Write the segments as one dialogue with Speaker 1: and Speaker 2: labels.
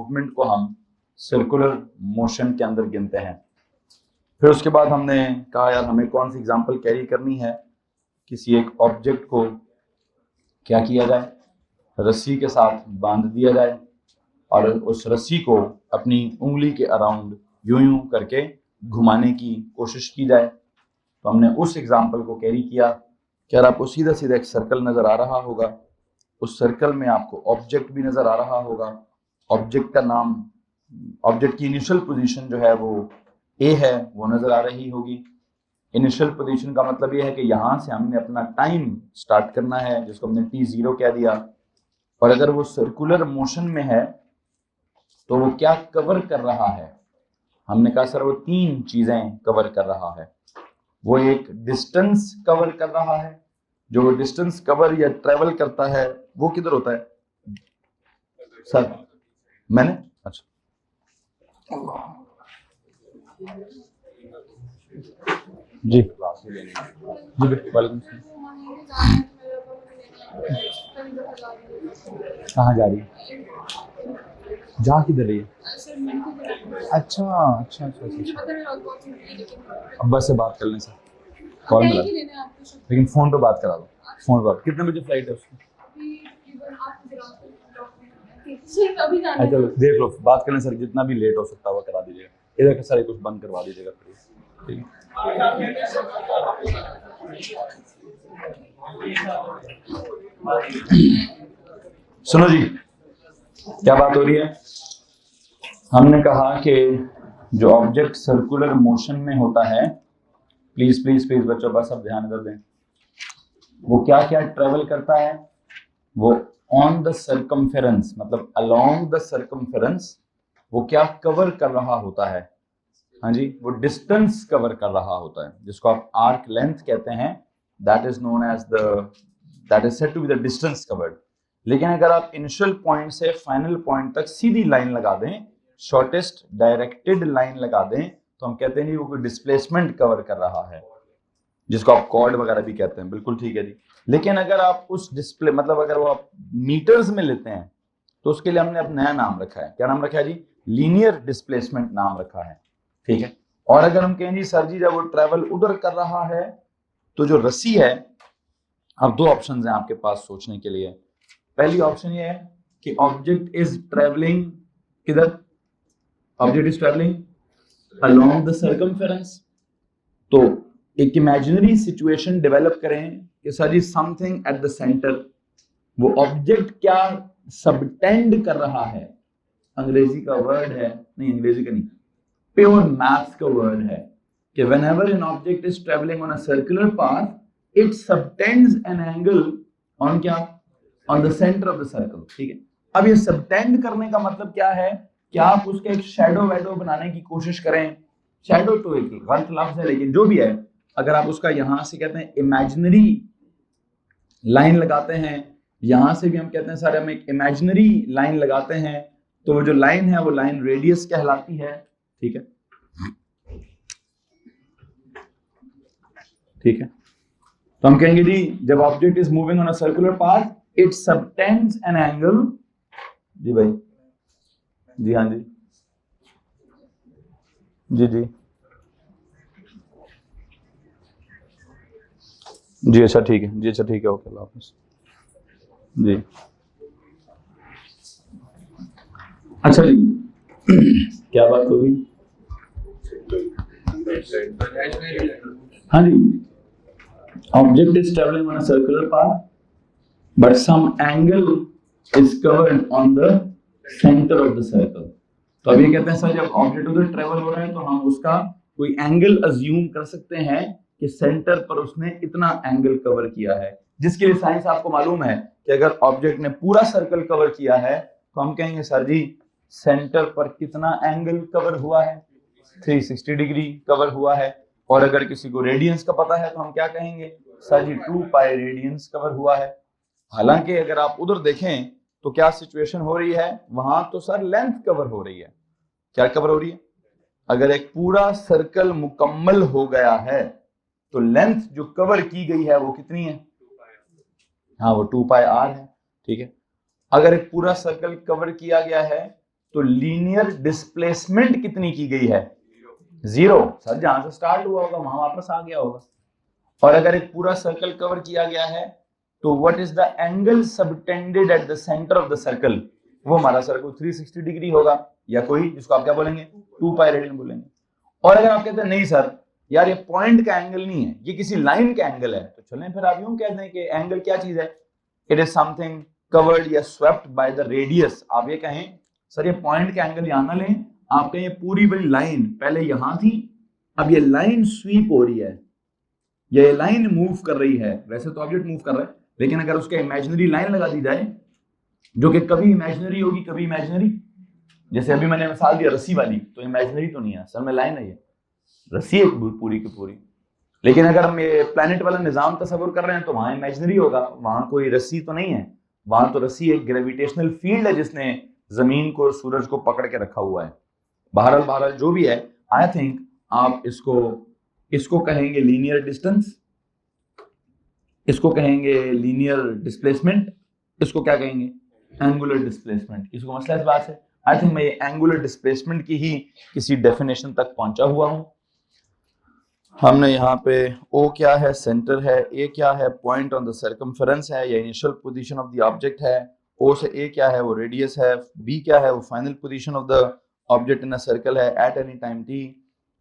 Speaker 1: Movement को हम circular motion के अंदर गिनते हैं। फिर उसके बाद हमने कहा यार हमें कौन सी एग्जांपल कैरी करनी है, किसी एक ऑब्जेक्ट को क्या किया जाए, रस्सी के साथ बांध दिया जाए और उस रस्सी को अपनी उंगली के अराउंड यूं यूं करके घुमाने की कोशिश की जाए। तो हमने उस एग्जांपल को कैरी किया कि यार आपको सीधा सीधा एक सर्कल नजर आ रहा होगा, उस सर्कल में आपको ऑब्जेक्ट भी नजर आ रहा होगा, ऑब्जेक्ट का नाम, ऑब्जेक्ट की इनिशियल पोजीशन जो है वो ए है वो नजर आ रही होगी। इनिशियल पोजीशन का मतलब ये है कि यहाँ से हमने अपना टाइम स्टार्ट करना है जिसको हमने t0 कह दिया, और अगर वो सर्कुलर मोशन में है तो वो क्या कवर कर रहा है, हमने कहा सर वो 3 चीजें कवर कर रहा है। वो एक डिस्टेंस कवर कर रहा है, जो डिस्टेंस कवर या ट्रेवल करता है वो किधर होता है सर, मैंने अच्छा जी जी वालेकुम सलाम। कहाँ जा रही है, जा किधर रही है? अच्छा अच्छा अच्छा अच्छा, अब बस से बात कर लें सर, कॉल मिला लेकिन फोन पे बात करा दो, फोन पर। कितने बजे फ्लाइट है उसकी? अच्छा चलो देख लो, बात करें सर, जितना भी लेट हो सकता है वो करा दीजिएगा, इधर का सारे कुछ बंद करवा दीजिएगा प्लीज, ठीक है। सुनो जी, क्या बात हो रही है? हमने कहा कि जो ऑब्जेक्ट सर्कुलर मोशन में होता है, प्लीज प्लीज प्लीज बच्चों बस अब ध्यान कर दें, वो क्या क्या ट्रेवल करता है, वो ऑन द सर्कमफेरेंस मतलब अलोंग द सर्कमफेरेंस वो क्या कवर कर रहा होता है, हाँ जी, वो डिस्टेंस कवर कर रहा होता है जिसको आप आर्क लेंथ कहते हैं, that is known as the, that is said to be the distance covered. लेकिन अगर आप इनिशियल पॉइंट से फाइनल पॉइंट तक सीधी लाइन लगा दें, शॉर्टेस्ट डायरेक्टेड लाइन लगा दें, तो हम कहते हैं जी वो कोई डिस्प्लेसमेंट कवर कर रहा है, जिसको आप कॉर्ड वगैरह भी कहते हैं, बिल्कुल ठीक है जी। लेकिन अगर आप उस डिस्प्ले मतलब अगर वो आप मीटर्स में लेते हैं तो उसके लिए हमने अब नया नाम रखा है, क्या नाम रखा है जी? लीनियर डिस्प्लेसमेंट नाम रखा है, ठीक है। और अगर हम कहें जी सर जी जब वो ट्रेवल उधर कर रहा है तो जो रस्सी है, अब 2 ऑप्शंस हैं आपके पास सोचने के लिए। पहली ऑप्शन ये है कि ऑब्जेक्ट इज ट्रेवलिंग किधर, object is travelling along the circumference, तो एक इमेजिनरी सिचुएशन डेवलप करें कि sir ji something at the centre, वो ऑब्जेक्ट क्या सबटेंड कर रहा है, अंग्रेजी का वर्ड है, नहीं अंग्रेजी का नहीं, प्योर मैथ्स का वर्ड है कि whenever an object is traveling on a circular path, it subtends an angle on क्या, on the center of the circle, ठीक है। अब ये सबटेंड करने का मतलब क्या है कि आप उसके एक शैडो वैडो बनाने की कोशिश करें, शैडो तो एक गलत लफ्ज है लेकिन जो भी है, अगर आप उसका यहां से कहते हैं इमेजिनरी लाइन लगाते हैं, यहां से भी हम कहते हैं सर हम एक इमेजिनरी लाइन लगाते हैं, तो वो जो लाइन है वो लाइन रेडियस कहलाती है, ठीक है, ठीक है। तो हम कहेंगे जी जब object is moving on a circular path it subtends an angle, जी भाई जी हाँ जी जी जी जी अच्छा ठीक है जी, अच्छा ठीक है, ओके अल्लाह हाफिज़ जी। अच्छा जी क्या बात होगी, हाँ जी, object is travelling on a circular path but some angle is covered on the centre of the circle. तो अभी कहते हैं सर जब ऑब्जेक्ट उधर ट्रेवल हो रहा है तो हम उसका कोई एंगल अज्यूम कर सकते हैं कि सेंटर पर उसने इतना एंगल कवर किया है, जिसके लिए साइंस आपको मालूम है कि अगर ऑब्जेक्ट ने पूरा सर्कल कवर किया है तो हम कहेंगे सर जी सेंटर पर कितना एंगल कवर हुआ है, 360 डिग्री कवर हुआ है। और अगर किसी को रेडियंस का पता है तो हम क्या कहेंगे सर जी 2 पाई रेडियंस कवर हुआ है। हालांकि अगर आप उधर देखें तो क्या सिचुएशन हो रही है, वहां तो सर लेंथ कवर हो रही है, क्या कवर हो रही है, अगर एक पूरा सर्कल मुकम्मल हो गया है तो लेंथ जो कवर की गई है वो कितनी है, हाँ वो 2 पाई r है, ठीक है। अगर एक पूरा सर्कल कवर किया गया है तो लीनियर डिस्प्लेसमेंट कितनी की गई है? 0। सर जहां से स्टार्ट हुआ होगा वहां वापस आ गया होगा। और अगर एक पूरा सर्कल कवर किया गया है तो what is the angle subtended at the centre of the circle? वो हमारा सर्कल 360 डिग्री होगा, या कोई जिसको आप क्या बोलेंगे 2 पाई रेडियन बोलेंगे। और अगर आप कहते हैं नहीं सर यार ये पॉइंट का एंगल नहीं है, ये किसी लाइन का एंगल है, तो चलें फिर आप यूं कह दें कि एंगल क्या चीज है? इट इज समथिंग कवर्ड या स्वेप्ट बाय द रेडियस। आप ये कहें सर ये पॉइंट का एंगल यहां ना लें, आप कहें पूरी बड़ी लाइन पहले यहां थी, अब ये लाइन स्वीप हो रही है, ये लाइन मूव कर रही है। वैसे तो ऑब्जेक्ट मूव कर रहा है, लेकिन अगर उसके इमेजिनरी लाइन लगा दी जाए जो कि कभी इमेजिनरी होगी कभी इमेजिनरी, जैसे अभी मैंने मिसाल दिया रस्सी वाली, तो इमेजिनरी तो नहीं है असल में लाइन है, ये रस्सी है पूरी की पूरी। लेकिन अगर हम ये प्लैनेट वाला निजाम तस्वुर कर रहे हैं तो वहां इमेजिनरी होगा, वहां कोई रस्सी तो नहीं है, वहां तो रस्सी एक ग्रेविटेशनल फील्ड है जिसने जमीन को सूरज को पकड़ के रखा हुआ है। बहरहाल जो भी है, आई थिंक आप इसको कहेंगे लीनियर डिस्टेंस, इसको कहेंगे लीनियर डिस्प्लेसमेंट, इसको क्या कहेंगे एंगुलर डिस्प्लेसमेंट। इसको मसला इस बात है, आई थिंक मैं ये एंगुलर डिस्प्लेसमेंट की ही किसी डेफिनेशन तक पहुंचा हुआ हूं। हमने यहाँ पे O क्या है सेंटर है, A क्या है पॉइंट ऑन द सर्कमफेरेंस है या initial position of the object है, O से A क्या है वो रेडियस है, B क्या है वो final position of the object in a circle है एट एनी टाइम t।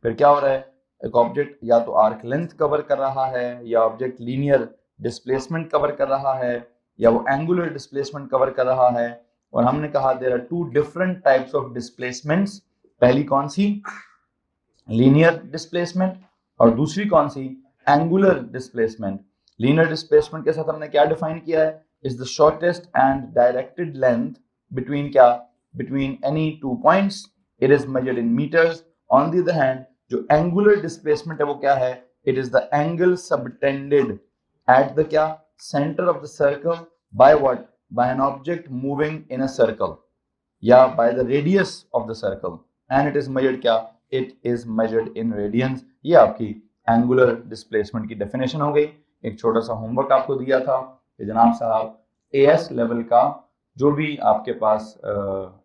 Speaker 1: फिर क्या हो रहा है, एक ऑब्जेक्ट या तो आर्क लेंथ कवर कर रहा है, या ऑब्जेक्ट लीनियर डिस्प्लेसमेंट कवर कर रहा है, या वो एंगुलर डिस्प्लेसमेंट कवर कर रहा है। और हमने कहा there are 2 different types of displacements. पहली कौन सी, लीनियर डिस्प्लेसमेंट, और दूसरी कौन सी, एंगुलर डिस्प्लेसमेंट। लीनियर डिस्प्लेसमेंट के साथ हमने क्या डिफाइन किया है, is the shortest and directed length between क्या, between any 2 points, it is measured in metres. On the other hand जो एंगुलर डिस्प्लेसमेंट है वो क्या है, it is the angle subtended at the क्या, centre of the circle by what, by an object moving in a circle या by the radius of the circle, and it is measured क्या, it is measured in radians. ये आपकी angular displacement की definition हो गई। एक छोटा सा होमवर्क आपको दिया था कि जनाब साहब एएस लेवल का जो भी आपके पास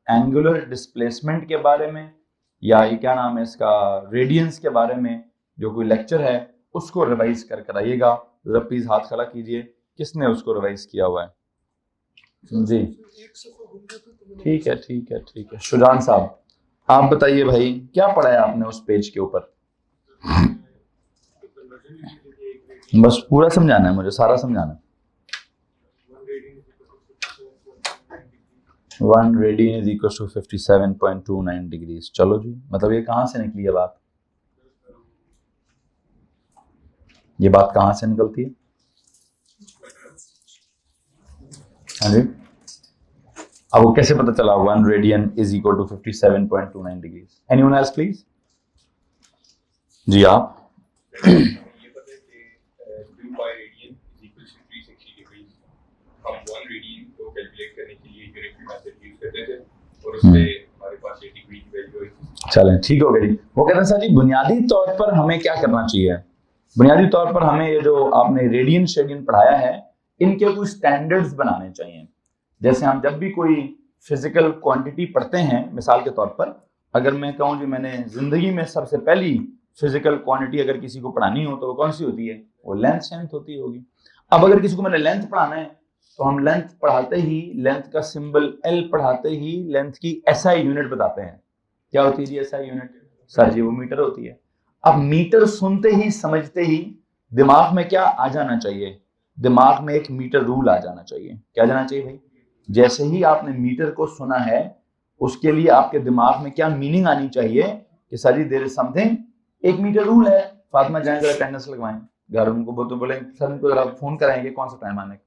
Speaker 1: एंगुलर डिस्प्लेसमेंट के बारे में या ये क्या नाम है इसका रेडियंस के बारे में जो कोई लेक्चर है उसको रिवाइज कर कर आइएगा। जरा प्लीज हाथ खड़ा कीजिए किसने उसको रिवाइज किया हुआ है जी। ठीक है ठीक है ठीक है, शुजान साहब आप बताइए भाई क्या पढ़ा है आपने उस पेज के ऊपर? बस पूरा समझाना है मुझे, सारा समझाना है। 1 radian is equal to 57.29 degrees. चलो जी, मतलब ये कहां से निकली है बात, ये बात कहां से निकलती है? हाँ जी, अब वो कैसे पता चला 1 radian is equal to 57.29 degrees? Anyone else please? जी आप?
Speaker 2: ये पता है कि 2 pi radian is equal to 360 degrees. हम 1 रेडियन को कैलकुलेट करने के लिए यूनिट मेथड यूज करते थे और उससे हमारे पास 8 डिग्री की वैल्यू आई।
Speaker 1: चलें ठीक हो गया जी। वो कहते हैं सर जी बुनियादी तौर पर हमें क्या करना चाहिए? बुनियादी तौर पर हमें ये जो आपने रेडियन शेडियन पढ़ाया है इनके कुछ स्टैंडर्ड्स बनाने चाहिए। जैसे हम जब भी कोई फिजिकल क्वांटिटी पढ़ते हैं, मिसाल के तौर पर अगर मैं कहूँ जी मैंने जिंदगी में सबसे पहली फिजिकल क्वांटिटी अगर किसी को पढ़ानी हो तो वो कौन सी होती है? वो लेंथ स्ट्रेंथ होती होगी। अब अगर किसी को मैंने लेंथ पढ़ाना है तो हम लेंथ पढ़ाते ही, लेंथ का सिंबल एल पढ़ाते ही लेंथ की एसआई यूनिट बताते हैं। क्या होती है जी एसआई यूनिट? सर जी वो मीटर होती है। अब मीटर सुनते ही समझते ही दिमाग में क्या आ जाना चाहिए? दिमाग में एक मीटर रूल आ जाना चाहिए। क्या जाना चाहिए भाई? जैसे ही आपने मीटर को सुना है उसके लिए आपके दिमाग में क्या मीनिंग आनी चाहिए कि sir ji there is something, एक मीटर रूल है। फातिमा जाएं जरा अटेंडेंस लगवाएं घर, उनको बोले सर उनको जरा फोन कराएंगे कौन सा टाइम आने का।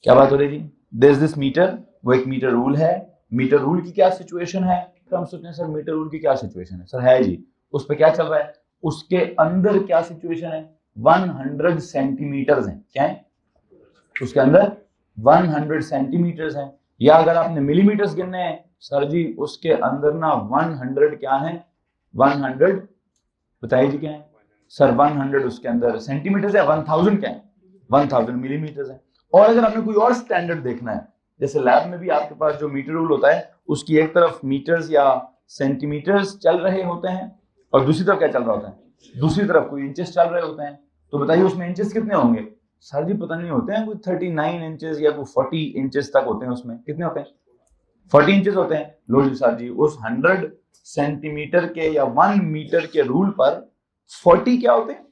Speaker 1: क्या बात हो रही जी? देयर इज दिस मीटर, वो एक मीटर रूल है। मीटर रूल की क्या सिचुएशन है? तो हम सोचते हैं सर मीटर रूल की क्या सिचुएशन है? सर है जी, उस पर क्या चल रहा है? उसके अंदर क्या सिचुएशन है? 100 सेंटीमीटर्स हैं। क्या है उसके अंदर? 100 सेंटीमीटर्स हैं। या अगर आपने मिलीमीटर्स गिनने हैं, सर जी उसके अंदर ना 100 क्या है? 100 बताइए जी क्या है? सर 100 उसके अंदर सेंटीमीटर्स है। 1000 क्या है? 1000 मिलीमीटर्स है। और अगर आपने कोई और स्टैंडर्ड देखना है, जैसे लैब में भी आपके पास जो मीटर रूल होता है उसकी एक तरफ मीटर्स या सेंटीमीटर्स चल रहे होते हैं और दूसरी तरफ क्या चल रहा होता है, दूसरी तरफ कोई इंचेस चल रहे होते हैं। तो बताइए उसमें इंचेस कितने होंगे? सर जी पता नहीं होते हैं, कोई 39 इंचेस या कोई 40 इंचेस तक होते हैं। उसमें कितने होते हैं? 40 इंचेस होते हैं। लो जी सर जी, उस 100 सेंटीमीटर के या 1 मीटर के रूल पर 40 क्या होते हैं?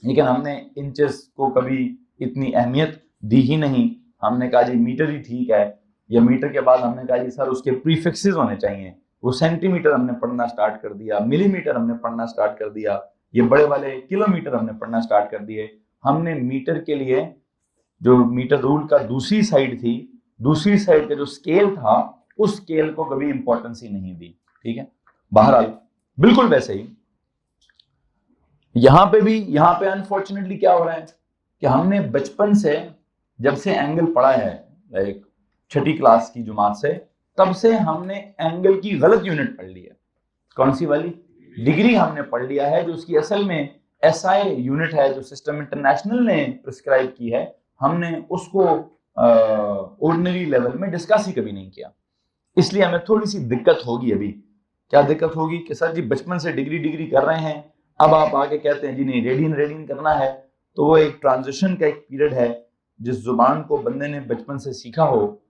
Speaker 1: लेकिन हमने इंचेस को कभी इतनी अहमियत दी ही नहीं। हमने कहा जी मीटर ही ठीक है, या मीटर के बाद हमने कहा जी सर उसके प्रीफिक्सेस होने चाहिए। वो सेंटीमीटर हमने पढ़ना स्टार्ट कर दिया, मिलीमीटर हमने पढ़ना स्टार्ट कर दिया, ये बड़े वाले किलोमीटर हमने पढ़ना स्टार्ट कर दिए। हमने मीटर के लिए जो मीटर रूल का दूसरी साइड थी, दूसरी साइड का जो स्केल था, उस स्केल को कभी इंपॉर्टेंस ही नहीं दी। ठीक है, बहरहाल बिल्कुल वैसे ही यहां पे अनफॉर्चुनेटली क्या हो रहा है कि हमने बचपन से जब से एंगल पढ़ा है, लाइक 6ठी क्लास की जुमात से, तब से हमने एंगल की गलत यूनिट पढ़ ली है। कौन सी वाली? डिग्री हमने पढ़ लिया है, जो उसकी असल में एसआई यूनिट है, जो सिस्टम इंटरनेशनल ने प्रिस्क्राइब की है। हमने उसको ऑर्डिनरी लेवल में डिस्कस ही कभी नहीं किया, इसलिए हमें थोड़ी सी दिक्कत होगी। अभी क्या दिक्कत होगी कि सर जी बचपन से डिग्री कर रहे हैं, अब आप आके कहते हैं जी नहीं रेडियन करना है। तो वो एक ट्रांजिशन का एक पीरियड है, जिस जुबान को बंदे ने बचपन से सीखा हो,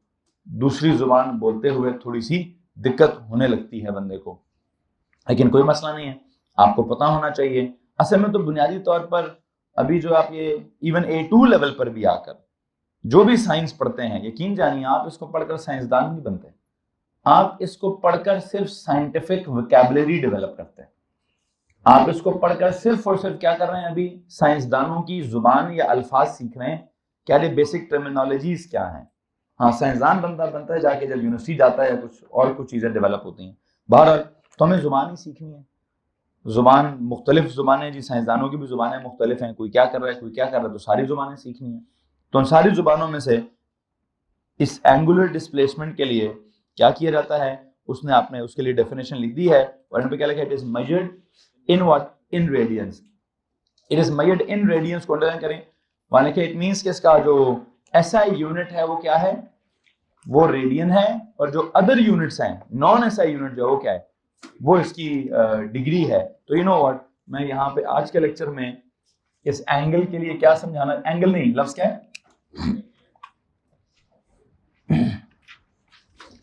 Speaker 1: दूसरी जुबान बोलते हुए थोड़ी सी दिक्कत होने लगती है बंदे को। लेकिन कोई मसला नहीं है, आपको पता होना चाहिए। असल में तो बुनियादी तौर पर अभी जो आप ये इवन A2 लेवल पर भी आकर जो भी साइंस पढ़ते हैं, यकीन जानिए आप इसको पढ़कर साइंसदान नहीं बनते, आप इसको पढ़कर सिर्फ साइंटिफिक वोकैबुलरी डेवलप करते हैं। आप इसको पढ़कर सिर्फ और सिर्फ क्या कर रहे हैं, अभी साइंसदानों की जुबान या अल्फाज सीख रहे हैं, क्या ये बेसिक टर्मिनोलॉजीज क्या हैं। हाँ, साइंसदान बनता है जाके जब यूनिवर्सिटी जाता है या कुछ चीजें डेवलप होती हैं। बहरहाल तो हमें जुबान ही सीखनी है। जुबान मुख्तलिफ जुबानें जी, साइंसदानों की भी जुबानें मुख्तलिफ हैं, कोई क्या कर रहा है कोई क्या कर रहा है, तो सारी जुबानें सीखनी है। तो उन सारी जुबानों में से इस एंगुलर डिस्प्लेसमेंट के लिए क्या किया जाता है, उसने आपने उसके लिए डेफिनेशन लिख दी है। और यहाँ पे क्या लिखा है? It is measured in what? In radiance. It is measured in radiance को अंडरलाइन करें। वहां लिखे इट मींस कि इसका जो एसआई यूनिट है वो क्या है? वो रेडियन है। और जो अदर यूनिट्स हैं, नॉन एसआई यूनिट जो है वो क्या है? वो इसकी डिग्री है। तो यू नो व्हाट, मैं यहाँ पे आज के लेक्चर में इस एंगल के लिए क्या समझाना, एंगल नहीं लफ्ज क्या है?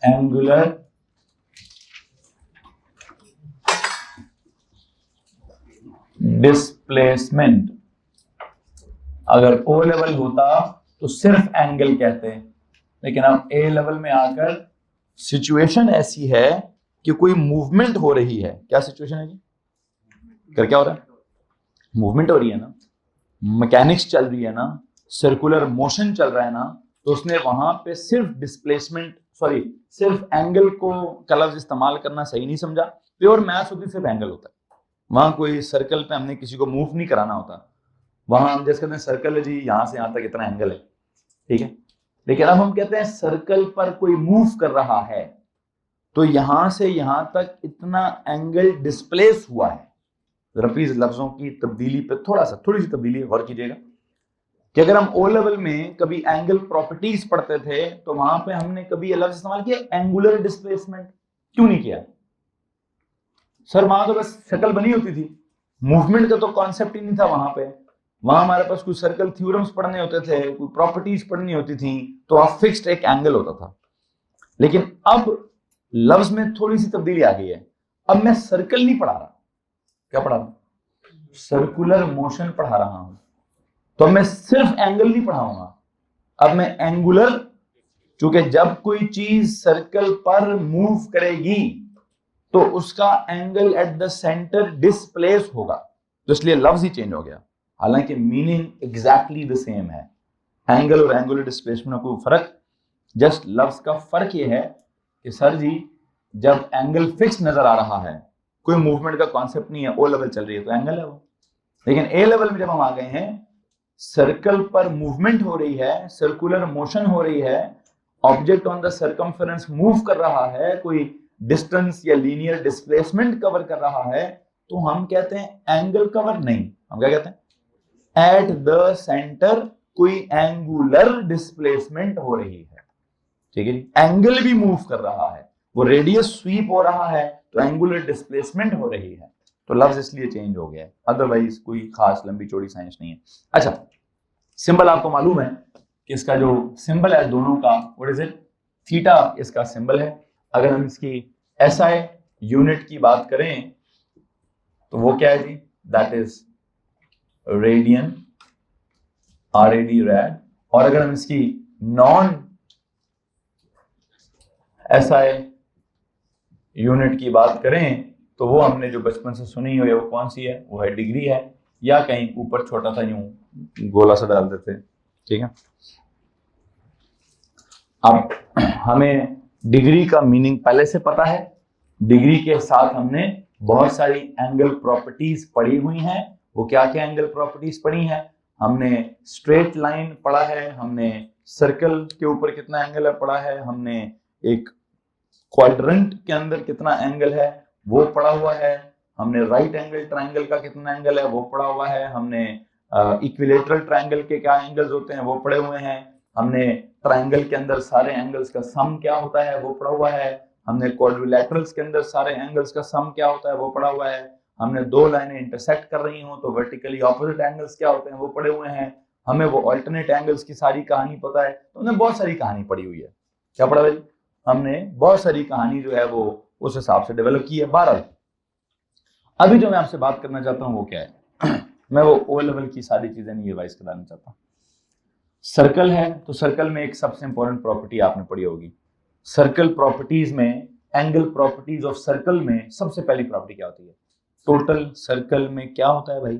Speaker 1: Angular displacement. अगर ओ लेवल होता तो सिर्फ एंगल कहते हैं, लेकिन अब ए लेवल में आकर सिचुएशन ऐसी है कि कोई मूवमेंट हो रही है। क्या सिचुएशन है जी? क्या हो रहा है? मूवमेंट हो रही है ना, मैकेनिक्स चल रही है ना, सर्कुलर मोशन चल रहा है ना। तो उसने वहां पे सिर्फ एंगल का लफ्ज इस्तेमाल करना सही नहीं समझा। प्योर मैथ्स होती सिर्फ एंगल होता है, वहां कोई सर्कल पे हमने किसी को मूव नहीं कराना होता। वहां हम जैसे कहते हैं सर्कल है जी, यहां से यहां तक इतना एंगल है, ठीक है। लेकिन अब हम कहते हैं सर्कल पर कोई मूव कर रहा है, तो यहां से यहां तक इतना एंगल डिस्प्लेस हुआ है। जरा प्लीज लफ्जों की तब्दीली पे थोड़ी सी तब्दीली गौर कीजिएगा कि अगर हम ओ लेवल में कभी एंगल प्रॉपर्टीज पढ़ते थे तो वहां पे हमने कभी ये लफ्ज इस्तेमाल किया एंगुलर डिस्प्लेसमेंट। क्यों नहीं किया? सर वहां तो बस शक्ल बनी होती थी, मूवमेंट का तो कॉन्सेप्ट ही नहीं था वहां पे। वहां हमारे पास कुछ सर्कल थ्योरम्स पढ़ने होते थे, कोई प्रॉपर्टीज पढ़नी होती थी, तो आप फिक्स्ड एक एंगल होता था। लेकिन अब लफ्ज में थोड़ी सी तब्दीली आ गई है। अब मैं सर्कल नहीं पढ़ा रहा, क्या पढ़ा रहा हूं? सर्कुलर मोशन पढ़ा रहा हूं। तो मैं सिर्फ एंगल नहीं पढ़ाऊंगा, अब मैं एंगुलर, क्योंकि जब कोई चीज सर्कल पर मूव करेगी तो उसका angle eight the centre displace होगा, तो इसलिए लफ्ज ही चेंज हो गया। हालांकि मीनिंग एग्जैक्टली द सेम है। एंगल और एंगुलर डिस्प्लेसमेंट में कोई फर्क, जस्ट लफ्ज का फर्क यह है कि सर जी जब एंगल फिक्स नजर आ रहा है, कोई मूवमेंट का कॉन्सेप्ट नहीं है, ओ लेवल चल रही है तो एंगल है वो। लेकिन ए लेवल में जब हम आ गए हैं, सर्कल पर मूवमेंट हो रही है, सर्कुलर मोशन हो रही है, object on the circumference move कर रहा है, कोई डिस्टेंस या लीनियर डिस्प्लेसमेंट कवर कर रहा है, तो हम कहते हैं एंगल कवर नहीं, हम क्या कहते हैं? एट द सेंटर कोई एंगुलर डिस्प्लेसमेंट हो रही है। ठीक है जी। एंगल भी मूव कर रहा है, वो रेडियस स्वीप हो रहा है तो एंगुलर डिस्प्लेसमेंट हो रही है, तो लफ्ज इसलिए चेंज हो गया है, अदरवाइज कोई खास लंबी चौड़ी साइंस नहीं है। अच्छा, सिंबल आपको मालूम है कि इसका जो सिंबल है दोनों का, व्हाट इज इट, थीटा इसका सिंबल है। अगर हम इसकी एसआई यूनिट की बात करें तो वो क्या है जी, that is radian, RAD rad. और अगर हम इसकी नॉन एसआई यूनिट की बात करें तो वो हमने जो बचपन से सुनी हुई है वो कौन सी है, वो है डिग्री है, या कहीं ऊपर छोटा सा यूं गोला सा डाल देते, ठीक है। अब हमें डिग्री का मीनिंग पहले से पता है, डिग्री के साथ हमने बहुत सारी एंगल प्रॉपर्टीज पढ़ी हुई हैं। वो क्या क्या एंगल प्रॉपर्टीज पढ़ी हैं, हमने स्ट्रेट लाइन पढ़ा है, हमने सर्कल के ऊपर कितना एंगल है पढ़ा है, हमने एक क्वाड्रेंट के अंदर कितना एंगल है वो पढ़ा हुआ है, हमने राइट एंगल ट्रायंगल का कितना एंगल है वो पढ़ा हुआ है, हमने इक्विलेटरल ट्रायंगल के क्या एंगल्स होते हैं वो पढ़े हुए हैं, हमने ट्रायंगल के अंदर सारे एंगल्स का सम क्या होता है वो पढ़ा हुआ है, हमने क्वाड्रिलैटरल्स के अंदर सारे एंगल्स का सम क्या होता है वो पढ़ा हुआ है, हमने दो लाइनें इंटरसेक्ट कर रही हो तो वर्टिकली ऑपोजिट एंगल्स क्या होते हैं वो पढ़े हुए हैं, हमें वो अल्टरनेट एंगल्स की सारी कहानी पता है। तो हमने बहुत सारी कहानी पढ़ी हुई है। क्या पढ़ा भाई, हमने बहुत सारी कहानी जो है वो उस हिसाब से डेवलप की है। 12 अभी जो मैं आपसे बात करना चाहता हूं वो क्या है मैं वो ओ लेवल की सारी चीजें नहीं रिवाइज कराना चाहता। सर्कल है तो सर्कल में एक सबसे इंपॉर्टेंट प्रॉपर्टी आपने पढ़ी होगी, सर्कल प्रॉपर्टीज में, एंगल प्रॉपर्टीज ऑफ सर्कल में सबसे पहली प्रॉपर्टी क्या होती है, टोटल सर्कल में क्या होता है भाई,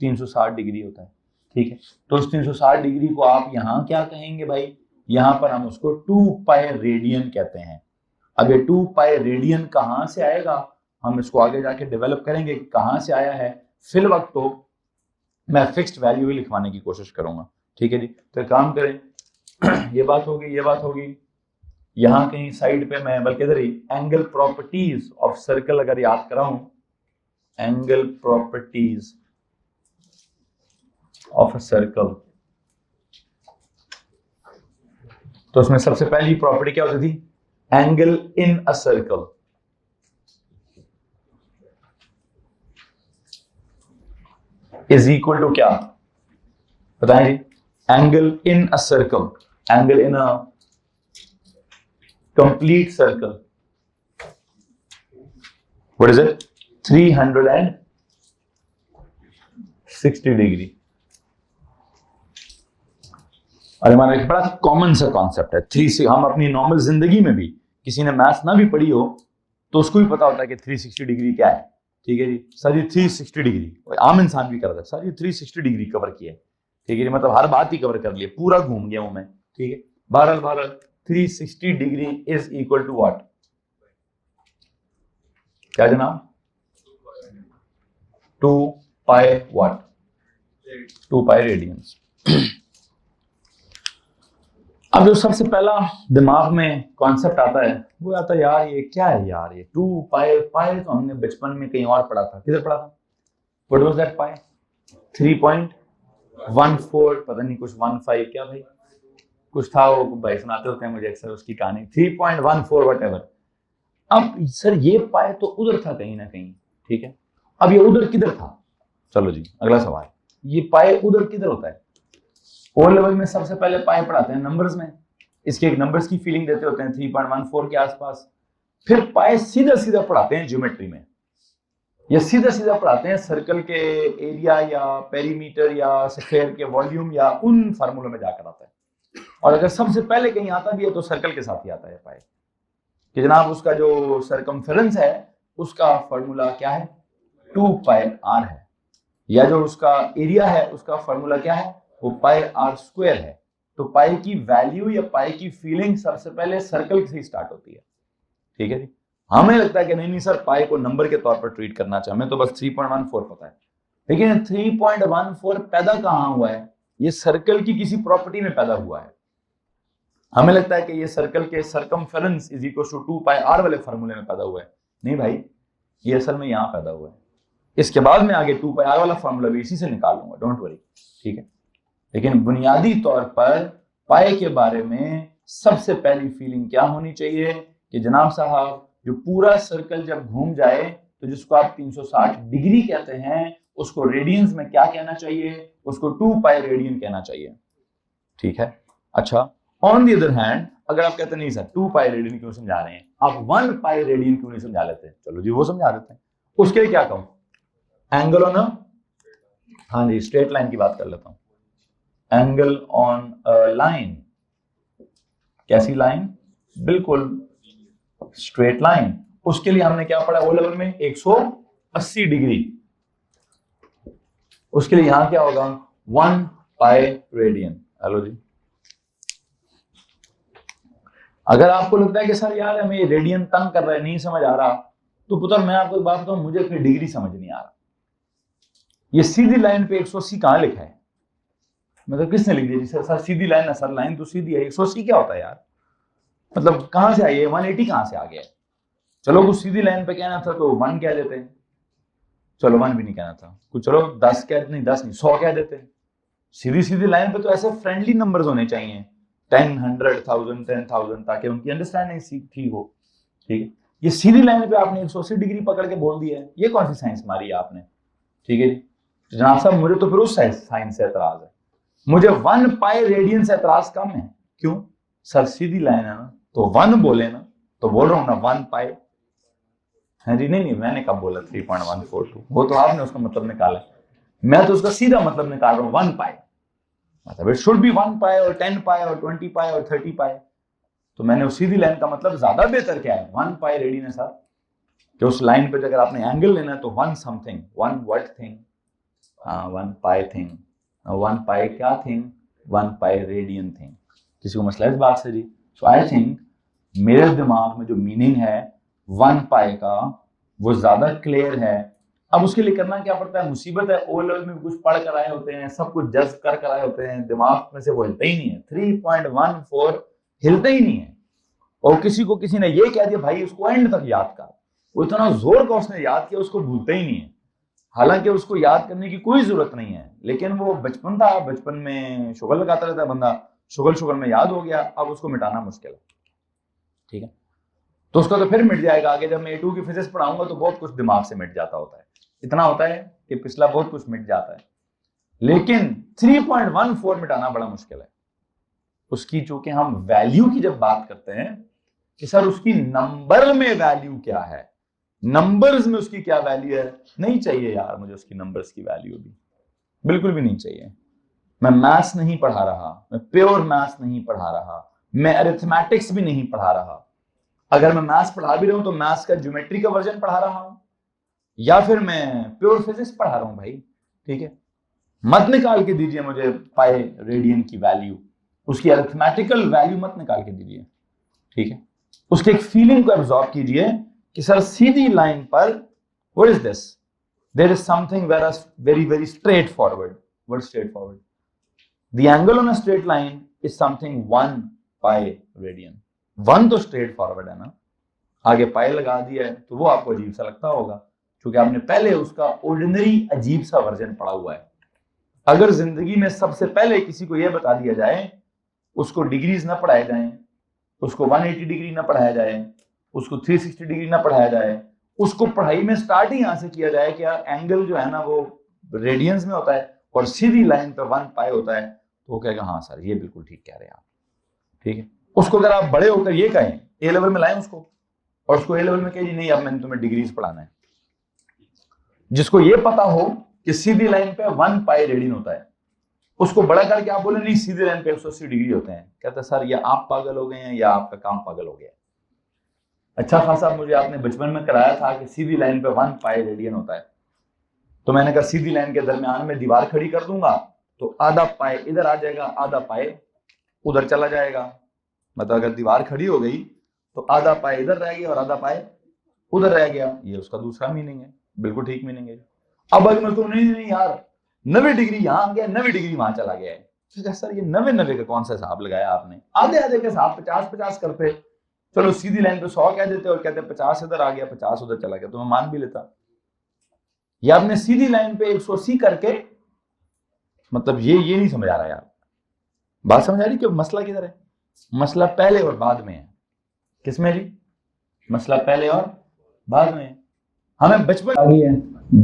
Speaker 1: 360 डिग्री होता है, ठीक है। तो उस 360 डिग्री को आप यहाँ क्या कहेंगे भाई, यहाँ पर हम उसको 2 पाई रेडियन कहते हैं। अब ये 2 पाई रेडियन कहाँ से आएगा, हम इसको आगे जाके डेवलप करेंगे कि कहाँ से आया है। फिल वक्त तो मैं फिक्स्ड वैल्यू ही लिखवाने की कोशिश करूंगा, ठीक है जी। तो काम करें ये बात होगी, ये बात होगी, यहाँ कहीं साइड पे मैं बल्कि इधर ही एंगल प्रॉपर्टीज ऑफ सर्कल अगर याद कराऊं, angle properties of a circle, तो उसमें सबसे पहली प्रॉपर्टी क्या होती थी, angle in a circle. Is equal to क्या बताएं जी, angle in a circle, angle in a complete circle, what is it, 360 degree. और हमारा एक बड़ा कॉमन सा कॉन्सेप्ट है 360, हम अपनी नॉर्मल जिंदगी में भी किसी ने मैथ्स ना भी पढ़ी हो तो उसको भी पता होता है कि 360 डिग्री क्या है, ठीक है जी। सर ये 360 डिग्री आम इंसान भी करता है, सर ये 360 डिग्री कवर किया है, ठीक है जी, मतलब हर बात ही कवर कर लिया, पूरा घूम गया हूं मैं, ठीक है। बहरहाल 360 degree is equal to what, क्या जनाब, 2 पाई व्हाट, 2 पाई रेडियंस। अब जो सबसे पहला दिमाग में कॉन्सेप्ट आता है वो आता है यार ये क्या है यार, ये 2 पाई, पाई तो हमने बचपन में कहीं और पढ़ा था, किधर पढ़ा था, व्हाट वाज दैट पाई, 3.14 पता नहीं कुछ 15 क्या भाई कुछ था, वो भाई सुनाते होते हैं मुझे अक्सर उसकी कहानी, 3.14 व्हाटएवर। अब सर ये पाई तो उधर था कहीं ना कहीं, ठीक है, अब ये उधर किधर था, चलो जी अगला सवाल, ये पाई उधर किधर होता है। ओ लेवल में सबसे पहले पाई पढ़ाते हैं नंबर्स में, इसके एक नंबर्स की फीलिंग देते होते हैं 3.14 के आसपास, फिर पाई सीधा सीधा पढ़ाते हैं ज्योमेट्री में, या सीधा सीधा पढ़ाते हैं सर्कल के एरिया या पेरीमीटर या स्फीयर के वॉल्यूम या उन फार्मूलों में जाकर आता है। और अगर सबसे पहले कहीं आता भी है तो सर्कल के साथ ही आता है पाई कि जनाब उसका जो सरकमफेरेंस है उसका फॉर्मूला क्या है, 2 पाई r है, या जो उसका एरिया है उसका फॉर्मूला क्या है, वो पाई r स्क्वायर है। तो पाई की वैल्यू या पाई की फीलिंग सबसे पहले सर्कल से ही स्टार्ट होती है, ठीक है जी। हमें लगता है कि नहीं सर पाई को नंबर के तौर पर ट्रीट करना चाहिए, हमें तो बस 3.14 पता है, लेकिन 3.14 पैदा कहां हुआ है, ये सर्कल की किसी प्रॉपर्टी में पैदा हुआ है। हमें लगता है कि ये सर्कल के circumference is equal to 2 pi r वाले फार्मूले में पैदा हुआ है, नहीं भाई ये असल में यहां पैदा हुआ है। इसके बाद में आगे 2 पाई r वाला फार्मूला भी इसी से निकाल लूंगा, डोंट वरी, ठीक है। लेकिन बुनियादी तौर पर पाई के बारे में सबसे पहली फीलिंग क्या होनी चाहिए कि जनाब साहब जो पूरा सर्कल जब घूम जाए तो जिसको आप 360 डिग्री कहते हैं उसको रेडियंस में क्या कहना चाहिए, उसको 2 पाई रेडियन कहना चाहिए। ठीक है, अच्छा ऑन द अदर हैंड अगर आप कहते नहीं सर 2 पाई रेडियन क्यों समझा रहे हैं, आप 1 पाई रेडियन क्यों नहीं समझा लेते, चलो जी वो समझा देते हैं। उसके लिए क्या कहूं, एंगल ऑन अ, हाँ जी स्ट्रेट लाइन की बात कर लेता हूं, एंगल ऑन अ लाइन, कैसी लाइन, बिल्कुल स्ट्रेट लाइन। उसके लिए हमने क्या पढ़ा ओ लेवल में 180 डिग्री, उसके लिए यहां क्या होगा 1 पाई रेडियन। हेलो जी, अगर आपको लगता है कि सर यार हमें रेडियन तंग कर रहा है नहीं समझ आ रहा, तो पुत्र मैं आपको एक बात बताऊं, मुझे फिर डिग्री समझ नहीं आ रहा, ये सीधी लाइन पे 180 कहां लिखा है, मतलब किसने लिख दिया जी सर सीधी लाइन है, सर लाइन तो सीधी है, 180 क्या होता है यार, मतलब कहां से आई है 180 कहां से आ गया। चलो कुछ सीधी लाइन पे कहना था तो 1 कह देते हैं, चलो 1 भी नहीं कहना था, कुछ चलो 10 कह नहीं 10 नहीं 100 कह देते हैं। सीधी सीधी लाइन पे तो ऐसे फ्रेंडली नंबर्स होने चाहिए 10, 100, 1000, 10,000, ताकि उनकी अंडरस्टैंडिंग ठीक हो। ठीक है, ये सीधी लाइन पे आपने 180 डिग्री पकड़ के बोल दिया है, ये कौन सी साइंस मारी है आपने। ठीक है जी, तो जनाब साहब मुझे तो फिर उस साइंस से एतराज है, मुझे 1 पाई रेडियन से एतराज कम है। क्यों सर, सीधी लाइन है ना, तो 1 बोले ना, तो बोल रहा हूं ना 1 पाई। हाँ जी, नहीं मैंने कब बोला 3.142, वो तो आपने उसका मतलब निकाला, मैं तो उसका सीधा मतलब निकाल रहा हूं 1 पाई, मतलब इट शुड बी 1 पाई और 10 पाई और 20 पाई और 30 पाई। तो मैंने उस सीधी लाइन का मतलब ज्यादा बेहतर क्या है 1 पाई रेडियन है सर, कि उस लाइन पे अगर आपने एंगल लेना है तो 1 something 1 what thing, 1 pi thing, 1 पाई क्या थिंग, 1 पाई रेडियन थिंग। किसी को मसला इस बात से जी। सो आई थिंक मेरे दिमाग में जो मीनिंग है 1 पाई का वो ज्यादा क्लियर है। अब उसके लिए करना क्या पड़ता है, मुसीबत है ओ लेवल में कुछ पढ़ कर आए होते हैं, सब कुछ जज्ब कर आए होते हैं, दिमाग में से वो हिलता ही नहीं है, 3.14 हिलता ही नहीं है। और किसी को किसी ने ये कह दिया भाई उसको एंड तक याद कर, वो इतना जोर का उसने याद किया उसको भूलता ही नहीं है, हालांकि उसको याद करने की कोई जरूरत नहीं है, लेकिन वो बचपन था, बचपन में शुगर लगाता रहता है बंदा, शुगर में याद हो गया, अब उसको मिटाना मुश्किल है। ठीक है, तो उसका तो फिर मिट जाएगा आगे, जब मैं A2 की फिजिक्स पढ़ाऊंगा तो बहुत कुछ दिमाग से मिट जाता होता है, इतना होता है कि पिछला बहुत कुछ मिट जाता है, लेकिन 3.14 मिटाना बड़ा मुश्किल है। उसकी चूंकि हम वैल्यू की जब बात करते हैं कि सर उसकी नंबर में वैल्यू क्या है, नंबर्स में उसकी क्या वैल्यू है, नहीं चाहिए यार मुझे उसकी नंबर्स की वैल्यू भी, बिल्कुल भी नहीं चाहिए। मैं मैथ्स नहीं पढ़ा रहा, मैं प्योर मैथ्स नहीं पढ़ा रहा, मैं अरिथमेटिक्स भी नहीं पढ़ा रहा। अगर मैं मैथ्स पढ़ा भी रहा हूं तो मैथ्स का ज्योमेट्री का वर्जन पढ़ा रहा हूं, या फिर मैं प्योर फिजिक्स पढ़ा रहा हूं भाई। ठीक है, मत निकाल के दीजिए मुझे पाई रेडियन की वैल्यू, उसकी अरिथमेटिकल वैल्यू मत निकाल के दीजिए। ठीक है, उसके एक फीलिंग को एब्जॉर्ब कीजिए कि सर सीधी लाइन पर what is this, there is something very very straightforward, what straightforward, the angle on a straight line is something 1 pi radian. 1 तो स्ट्रेट फॉरवर्ड है ना, आगे पाई लगा दिया है तो वो आपको अजीब सा लगता होगा, क्योंकि आपने पहले उसका ऑर्डिनरी अजीब सा वर्जन पढ़ा हुआ है। अगर जिंदगी में सबसे पहले किसी को यह बता दिया जाए उसको डिग्रीज ना पढ़ाए जाएं, उसको 180 डिग्री ना पढ़ाया जाए, उसको 360 डिग्री ना पढ़ाया जाए, उसको पढ़ाई में स्टार्ट ही यहां से किया जाए कि यार एंगल जो है ना वो रेडियंस में होता है और सीधी लाइन पे 1 पाई होता है, तो वो कहेगा हाँ सर ये बिल्कुल ठीक कह रहे हैं आप। ठीक है, उसको अगर आप बड़े होकर ये कहें, ए लेवल में लाएं उसको, और उसको ए लेवल में कहिए नहीं अब मैंने तुम्हें डिग्रीज पढ़ाना है, जिसको ये पता हो कि सीधी लाइन पे 1 पाई रेडियन होता है, उसको बड़ा करके आप बोले नहीं सीधी लाइन पे 180 डिग्री होते हैं, कहता सर या आप पागल हो गए हैं या आपका काम पागल हो गया। अच्छा खासा मुझे आपने बचपन में कराया था कि सीधी लाइन पे 1 पाई रेडियन होता है, तो मैंने कहा सीधी लाइन के दरमियान में दीवार खड़ी कर दूंगा तो आधा पाई इधर आ जाएगा, आधा पाई उधर चला जाएगा, मतलब अगर दीवार खड़ी हो गई तो आधा पाई इधर रह गया और आधा पाई उधर रह गया, ये उसका दूसरा मीनिंग है, बिल्कुल ठीक मीनिंग है। अब अगर मैं तो नहीं यार 90 डिग्री यहां आ गया 90 डिग्री वहां चला गया है, तो सर ये 90 का कौन सा हिसाब लगाया आपने, आधे आधे का हिसाब 50-50 करते, चलो सीधी लाइन पे 100 कह देते और कहते 50 इधर आ गया 50 उधर चला गया, तो मैं मान भी लेता। या आपने सीधी लाइन पे 180 करके, मतलब ये नहीं समझ आ रहा यार, बात समझ आ रही कि मसला किधर है। मसला पहले और बाद में है। किसमें जी? मसला पहले और बाद में है। हमें बचपन आ गई है,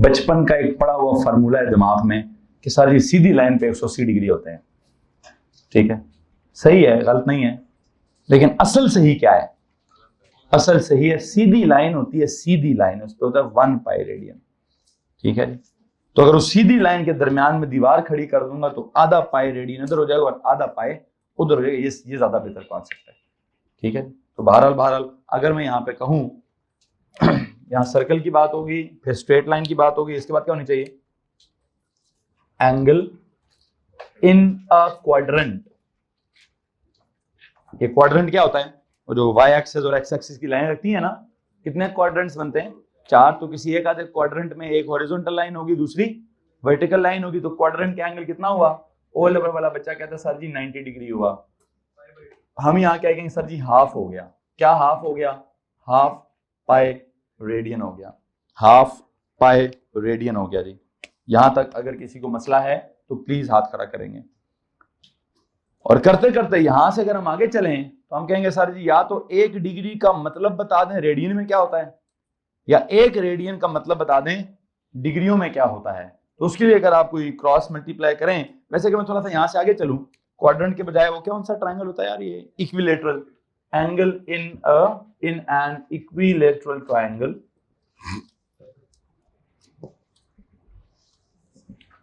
Speaker 1: बचपन का एक पड़ा हुआ फार्मूला है दिमाग में कि सारी सीधी लाइन पे 180 डिग्री होते हैं। ठीक है, सही है, गलत नहीं है, लेकिन असल सही क्या है? असल सही है सीधी लाइन होती है, सीधी लाइन, उस पर होता है 1 पाई रेडियन। ठीक है जी, तो अगर उस सीधी लाइन के दरमियान में दीवार खड़ी कर दूंगा तो आधा पाई रेडियन इधर हो जाएगा और आधा पाई उधर हो जाएगा। ये ज्यादा बेहतर कॉन्सेप्ट है। ठीक है, तो बहरहाल अगर मैं यहाँ पे कहूँ, यहाँ सर्कल की बात होगी, फिर स्ट्रेट लाइन की बात होगी, इसके बाद क्या होनी चाहिए? Angle in a quadrant. ये क्वाड्रेंट क्या होता है? वो जो वाई एक्सिस और एक्स एक्सिस की लाइन रखती है ना, कितने क्वाड्रेंट्स बनते हैं? 4। तो किसी एक आधे क्वाड्रेंट में एक हॉरिजॉन्टल लाइन होगी, दूसरी वर्टिकल लाइन होगी, तो क्वाड्रेंट का एंगल कितना हुआ? ओ लेवल वाला बच्चा कहता है सर जी 90 डिग्री हुआ। हम यहाँ क्या कहेंगे? सर जी हाफ हो गया। क्या हाफ हो गया? हाफ पाई रेडियन हो गया। हाफ पाई रेडियन हो गया जी। यहां तक अगर किसी को मसला है तो प्लीज हाथ खड़ा करेंगे। और करते करते यहां से अगर हम आगे चलें तो हम कहेंगे सर जी या तो 1 डिग्री का मतलब बता दें रेडियन में क्या होता है, या 1 रेडियन का मतलब बता दें डिग्रियों में क्या होता है। तो उसके लिए अगर आप कोई क्रॉस मल्टीप्लाई करें, वैसे कि मैं थोड़ा सा यहां से आगे चलूं, क्वाड्रेंट के बजाय वो कौन सा ट्रायंगल होता है यार? ये equilateral angle in an equilateral triangle.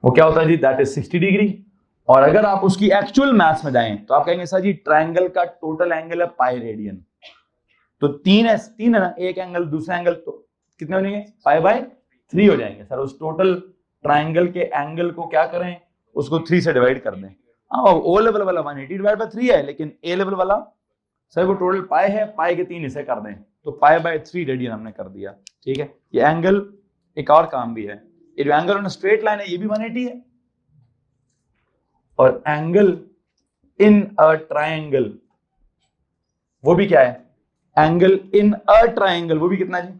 Speaker 1: वो क्या होता है जी? That is 60 degree. और अगर आप उसकी एक्चुअल मैथ्स में जाएं तो आप कहेंगे सर जी ट्रायंगल का टोटल एंगल है पाई रेडियन। तो 3 है ना, एक एंगल दूसरा एंगल, तो कितने हो जाएंगे? पाई बाय 3 हो जाएंगे। सर उस टोटल ट्रायंगल के एंगल को क्या करें? उसको 3 से डिवाइड कर दें। हाँ, ओ लेवल वाला 180 डिवाइड बाय 3 है, लेकिन ए लेवल वाला सर वो टोटल पाई है, पाई के 3 हिस्से कर दें, तो पाई बाय 3 रेडियन हमने कर दिया। ठीक है, ये एंगल एक और काम भी है, ये जो एंगल ऑन स्ट्रेट लाइन है ये भी 180 है, और एंगल इन अ ट्रायंगल वो भी क्या है? एंगल इन अ ट्रायंगल वो भी कितना जी?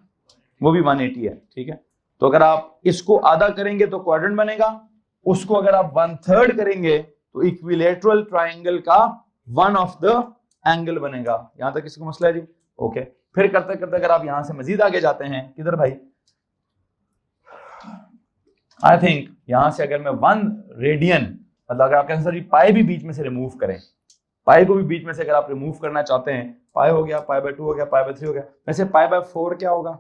Speaker 1: वो भी 180 है। ठीक है, तो अगर आप इसको आधा करेंगे तो क्वाड्रेंट बनेगा, उसको अगर आप 1/3 करेंगे तो इक्विलेटरल ट्रायंगल का वन ऑफ द एंगल बनेगा। यहां तक किसी को मसला है जी? ओके, फिर करते करते अगर आप यहां से मजीद आगे जाते हैं, किधर भाई? आई थिंक यहां से अगर मैं 1 रेडियन, मतलब अगर आप कहें सर जी पाई भी बीच में से रिमूव करें, पाई को भी बीच में से अगर आप रिमूव करना चाहते हैं, पाई हो गया, पाई बाय 2 हो गया, पाई बाय 3 हो गया, वैसे पाई बाय 4 क्या होगा?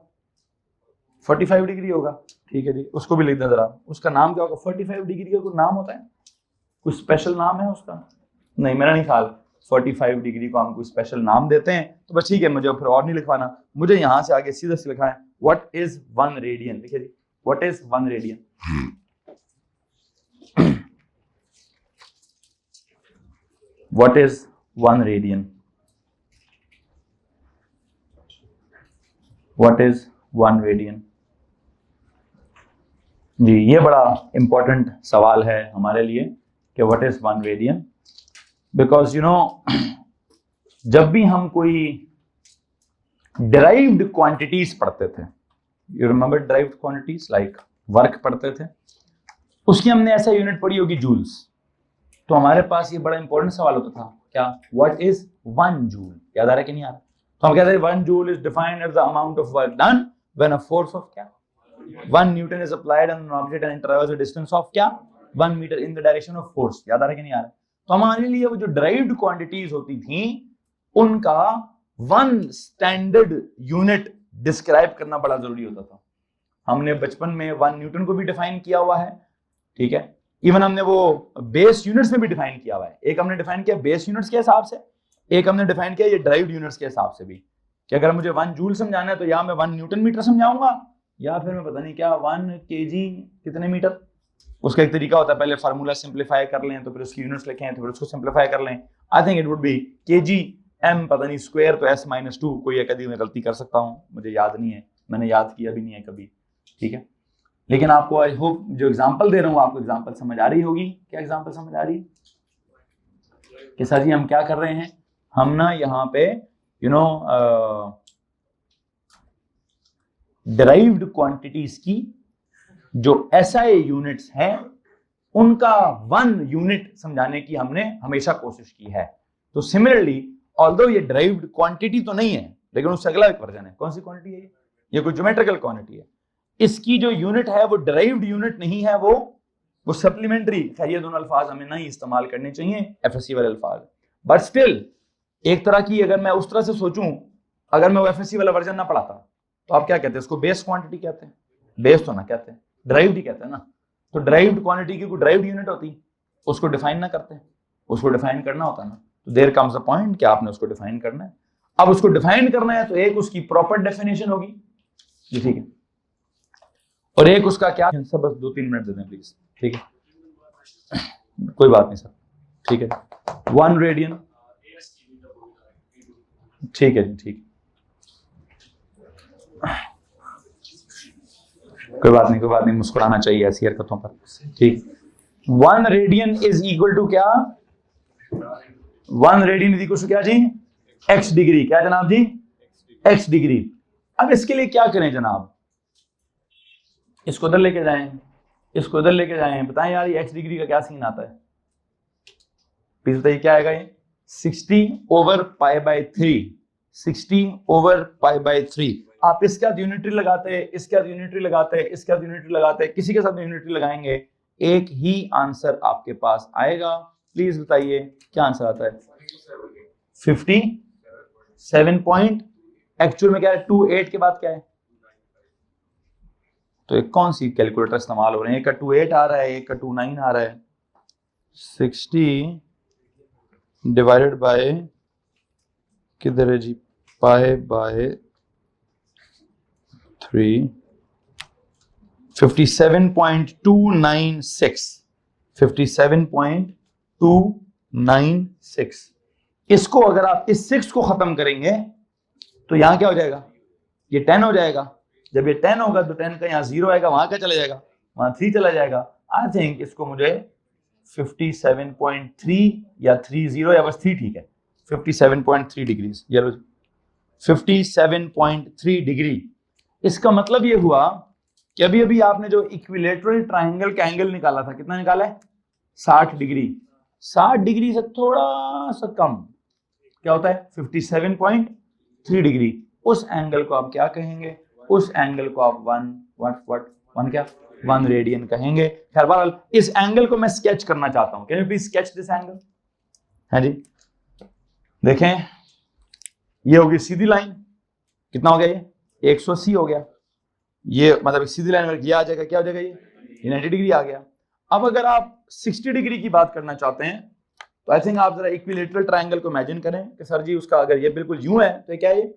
Speaker 1: 45 डिग्री होगा। ठीक है जी, उसको भी लिख दें जरा, उसका नाम क्या होगा? 45 डिग्री का कोई नाम होता है? कुछ स्पेशल नाम है उसका? नहीं, मेरा नहीं ख्याल 45 डिग्री को हम कोई स्पेशल नाम देते हैं, तो बस ठीक है, मुझे फिर और नहीं लिखवाना, मुझे यहां से आगे सीधा से लिखना है व्हाट इज 1 रेडियन। लिखिए जी, what is 1 radian? What is 1 radian? What is 1 radian? जी, ये बड़ा इंपॉर्टेंट सवाल है हमारे लिए कि what is 1 radian, because you know जब भी हम कोई डिराइव्ड क्वांटिटीज पढ़ते थे, you remember derived quantities like work पढ़ते थे, उसकी हमने ऐसा यूनिट पढ़ी होगी जूल्स, तो हमारे पास ये बड़ा इंपॉर्टेंट सवाल होता था, क्या? What is 1 joule? याद आ रहा है कि नहीं आ रहा? तो हम कहते हैं 1 joule is defined as the amount of work done when a force of क्या? 1 newton is applied on an object and travels a distance of क्या? 1 metre in the direction of force. याद आ रहा है कि नहीं आ रहा? तो हमारे लिए वो जो डिराइव्ड क्वांटिटीज होती थी उनका 1 स्टैंडर्ड यूनिट डिस्क्राइब करना बड़ा जरूरी होता था। हमने बचपन में 1 न्यूटन को भी डिफाइन किया हुआ है। ठीक है, इवन हमने वो बेस यूनिट्स में भी डिफाइन किया हुआ है। एक हमने डिफाइन किया बेस यूनिट्स के हिसाब से, एक हमने डिफाइन किया ये डिराइव्ड यूनिट्स के हिसाब से भी, कि अगर मुझे 1 जूल समझाना है तो या मैं 1 न्यूटन मीटर समझाऊंगा, या फिर मैं पता नहीं क्या 1 केजी कितने मीटर। उसका एक तरीका होता है, पहले फार्मूला सिंप्लीफाई कर लें, तो फिर उसकी यूनिट्स लिखें, तो फिर उसको सिंप्लीफाई कर लें। I think it would be kg m पता नहीं स्क्वायर, तो s-2 कोई एक मैं गलती कर सकता हूँ, मुझे याद नहीं है, मैंने याद किया भी नहीं है कभी। ठीक है, लेकिन आपको आई होप जो एग्जांपल दे रहा हूँ आपको एग्जांपल समझ आ रही होगी। क्या एग्जांपल समझ आ रही है? कि सर जी हम क्या कर रहे हैं, हम ना यहाँ पे यू नो डिराइव्ड क्वांटिटीज की जो SI यूनिट्स हैं उनका 1 यूनिट समझाने की हमने हमेशा कोशिश की है। तो सिमिलरली ऑल्दो ये ड्राइव्ड क्वांटिटी तो नहीं है, लेकिन उससे अगला एक वर्जन है। कौन सी क्वांटिटी है ये कोई ज्योमेट्रिकल क्वांटिटी है। इसकी जो यूनिट है वो ड्राइव्ड यूनिट नहीं है, वो सप्लीमेंट्री है। ये दोनों अल्फाज हमें नहीं इस्तेमाल करने चाहिए एफएससी वाले अल्फाज। बट स्टिल एक तरह की, अगर मैं उस तरह से सोचूं, अगर मैं वो एफएससी वाला वर्जन ना पढ़ाता तो आप क्या कहते हैं, उसको बेस क्वांटिटी कहते हैं, बेस तो ना कहते हैं, ड्राइव्ड ही कहते हैं ना। तो ड्राइव्ड क्वांटिटी की कोई ड्राइव्ड यूनिट होती, उसको डिफाइन ना करते, उसको डिफाइन करना होता ना। तो देयर कम्स अ पॉइंट कि आपने उसको डिफाइन करना है। अब उसको डिफाइन करना है तो एक उसकी प्रॉपर डेफिनेशन होगी जी, ठीक है, और एक उसका क्या, सब बस 2-3 मिनट दे दें प्लीज, ठीक है, कोई बात नहीं सर, ठीक है। 1 रेडियन, ठीक है जी, ठीक, कोई बात नहीं, कोई बात नहीं, मुस्कुराना चाहिए ऐसी हरकतों पर, ठीक। 1 रेडियन इज इक्वल टू क्या, 1 रेडियन इज इक्वल टू क्या जी, x डिग्री, क्या जनाब जी, x डिग्री। अब इसके लिए क्या करें जनाब, इसको उधर लेके जाएं, इसको उधर लेके जाएं, बताएं यार ये x डिग्री का क्या सीन आता है, प्लीज बताइए क्या आएगा ये, 60/π/3, 60/π/3। आप इसके साथ यूनिटरी लगाते हैं, इसके साथ यूनिटरी लगाते हैं, इसके साथ यूनिटरी लगाते हैं, किसी के साथ यूनिटरी लगाएंगे, एक ही आंसर आपके पास आएगा। प्लीज बताइए क्या आंसर आता है, 57 पॉइंट, एक्चुअल में क्या है 28 के बाद क्या है, तो एक कौन सी कैलकुलेटर इस्तेमाल हो रहे हैं, एक का 28 आ रहा है, एक का 29 आ रहा है। 60 डिवाइडेड बाय किधर है जी, π/3, 57.296, 57.296। इसको अगर आप इस 6 को खत्म करेंगे तो यहां क्या हो जाएगा, ये 10 हो जाएगा। जब ये 10 होगा तो 10 का यहाँ 0 आएगा, वहां क्या चला जाएगा, वहां 3 चला जाएगा। आई थिंक इसको मुझे 57.3 या 30 या बस 3 ठीक है, 57.3 डिग्री, ये लो 57.3 डिग्री। इसका मतलब ये हुआ कि अभी अभी आपने जो इक्विलेटरल ट्रायंगल का एंगल निकाला था, कितना निकाला है, 60 डिग्री। 60 डिग्री से थोड़ा सा कम क्या होता है, 57.3 डिग्री। उस एंगल को आप क्या कहेंगे, उस एंगल को आप 1 रेडियन कहेंगे। खैर बहरहाल इस एंगल को मैं स्केच करना चाहता हूं, can you please sketch this angle. है जी, देखें ये होगी सीधी लाइन, कितना हो गया ये 180 हो गया, ये मतलब सीधी लाइन में ये आ जाएगा, क्या हो जाएगा ये 90 डिग्री आ गया। अब अगर आप 60 डिग्री की बात करना चाहते हैं तो आई थिंक आप जरा इक्विलेटरल ट्रायंगल को इमेजिन करें कि सर जी उसका अगर ये बिल्कुल यूं है तो क्या ये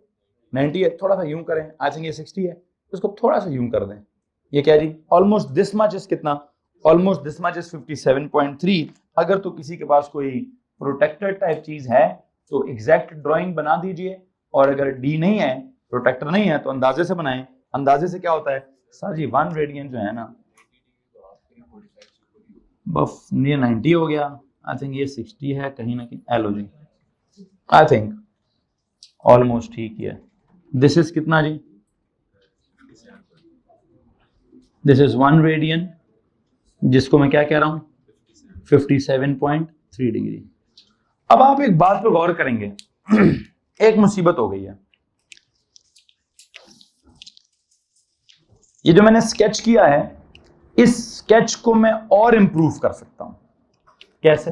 Speaker 1: 90 है, थोड़ा सा यूं करें, आई थिंक ये 60 है, उसको थोड़ा सा यूं कर दें, ये क्या जी ऑलमोस्ट दिस मच इज कितना, ऑलमोस्ट दिस मच इज 57.3। अगर तो किसी के पास कोई प्रोटेक्टर टाइप चीज है तो एग्जैक्ट ड्राइंग बना दीजिए, और अगर डी नहीं है, प्रोटेक्टर नहीं है, तो अंदाजे से बनाएं। अंदाजे से क्या होता है सर जी, 1 रेडियन जो है ना, बस ये 90 हो गया, आई थिंक ये 60 है कहीं ना कहीं, एलो जी आई थिंक ऑलमोस्ट ठीक है। दिस इज कितना जी, दिस इज 1 रेडियन, जिसको मैं क्या कह रहा हूं 57.3 डिग्री। अब आप एक बात पे गौर करेंगे, एक मुसीबत हो गई है, ये जो मैंने स्केच किया है, इस स्केच को मैं और इंप्रूव कर सकता हूं। कैसे,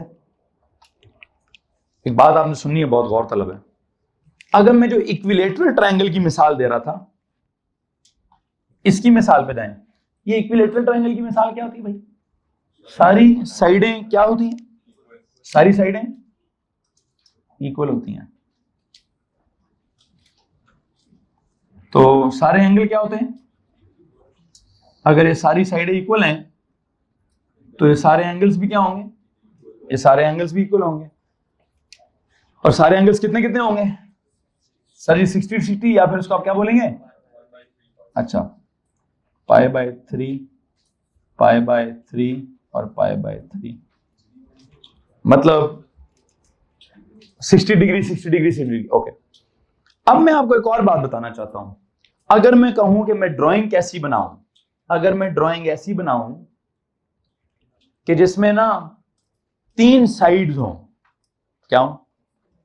Speaker 1: एक बात आपने सुनी है, बहुत गौरतलब है। अगर मैं जो इक्विलेटरल ट्रायंगल की मिसाल दे रहा था, इसकी मिसाल पे जाएं, ये इक्विलेटरल ट्रायंगल की मिसाल क्या होती है भाई, सारी साइडें क्या होती हैं, सारी साइडें इक्वल होती हैं। तो सारे एंगल क्या होते हैं, अगर ये सारी साइडें इक्वल हैं तो ये सारे एंगल्स भी क्या होंगे, ये सारे एंगल्स भी इक्वल होंगे। और सारे एंगल्स कितने कितने होंगे सर जी, 60 या फिर उसको आप क्या बोलेंगे, अच्छा π/3, π/3 और π/3, मतलब 60 डिग्री 60 डिग्री 60 डिग्री। ओके, अब मैं आपको एक और बात बताना चाहता हूं। अगर मैं कहूं कि मैं ड्राइंग कैसी बनाऊं, अगर मैं ड्राइंग ऐसी बनाऊं कि जिसमें ना 3 साइड्स हों, क्या हो